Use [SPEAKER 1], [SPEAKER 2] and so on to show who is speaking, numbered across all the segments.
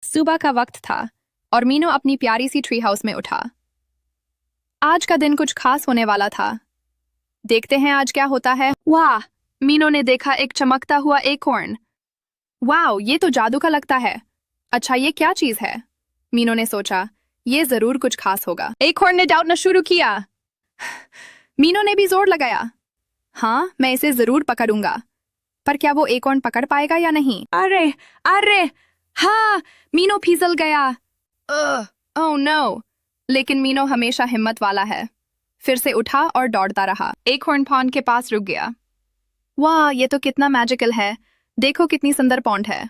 [SPEAKER 1] सुबह का वक्त था और मीनू अपनी प्यारी सी ट्री हाउस में उठा। आज का दिन कुछ खास होने वाला था। देखते हैं आज क्या होता है। वाह! मीनू ने देखा एक चमकता हुआ एकोर्न। वाह, ये तो जादू का लगता है। अच्छा, ये क्या चीज है? मीनू ने सोचा, ये जरूर कुछ खास होगा। एकोर्न ने डाउटना शुरू किया। मीनू ने भी जोर लगाया। हाँ, मैं इसे जरूर पकड़ूंगा। पर क्या वो एकोर्न पकड़ पाएगा या नहीं? अरे अरे, हाँ, मीनू फिसल गया। Oh no! लेकिन मीनू हमेशा हिम्मत वाला है। फिर से उठा और दौड़ता रहा। एकोर्न पॉन्ड के पास रुक गया। वाह, ये तो कितना मैजिकल है। देखो कितनी सुंदर पॉन्ड है।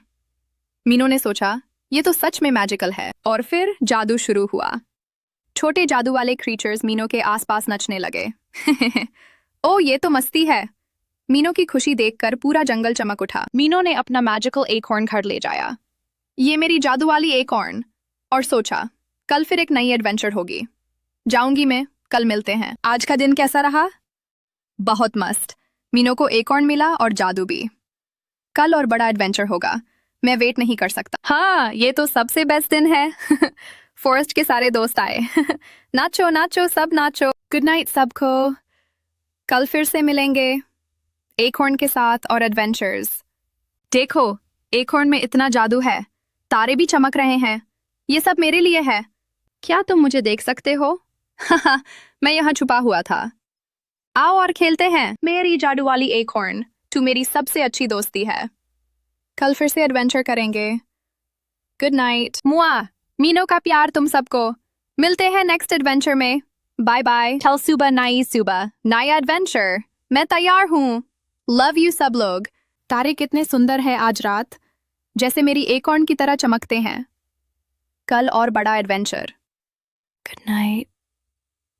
[SPEAKER 1] मीनू ने सोचा, ये तो सच में मैजिकल है। और फिर जादू शुरू हुआ। छोटे जादू वाले क्रीचर्स मीनू के आसपास नचने लगे। ओह, ये तो मस्ती है। मीनू की खुशी देखकर पूरा जंगल चमक उठा। मीनू ने अपना मैजिकल एकोर्न घर ले जाया। ये मेरी जादू वाली एकोर्न। और सोचा, कल फिर एक नई एडवेंचर होगी। जाऊंगी मैं, कल मिलते हैं। आज का दिन कैसा रहा? बहुत मस्त। मीनू को एकोर्न मिला और जादू भी। कल और बड़ा एडवेंचर होगा। मैं वेट नहीं कर सकता। हाँ, ये तो सबसे बेस्ट दिन है। फॉरेस्ट के सारे दोस्त आए। नाचो नाचो, सब नाचो। गुड नाइट सबको। कल फिर से मिलेंगे एकोर्न के साथ और एडवेंचर्स। देखो, एकोर्न में इतना जादू है। तारे भी चमक रहे हैं। ये सब मेरे लिए है। क्या तुम मुझे देख सकते हो? मैं यहाँ छुपा हुआ था। आओ और खेलते हैं। मेरी जादू वाली एकोर्न, तू मेरी सबसे अच्छी दोस्ती है। कल फिर से एडवेंचर करेंगे। Good night. मुआ, मीनू का प्यार तुम सबको। मिलते हैं नेक्स्ट एडवेंचर में। Bye bye. कल सुबह नई सुबह, नया एडवेंचर। मैं तैयार हूँ। लव यू सब लोग। तारे कितने सुंदर हैं आज रात, जैसे मेरी एकोर्न की तरह चमकते हैं। कल और बड़ा एडवेंचर। Good night.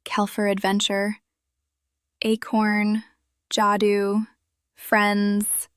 [SPEAKER 1] कल फॉर एडवेंचर, एकोर्न, जादू, फ्रेंड्स।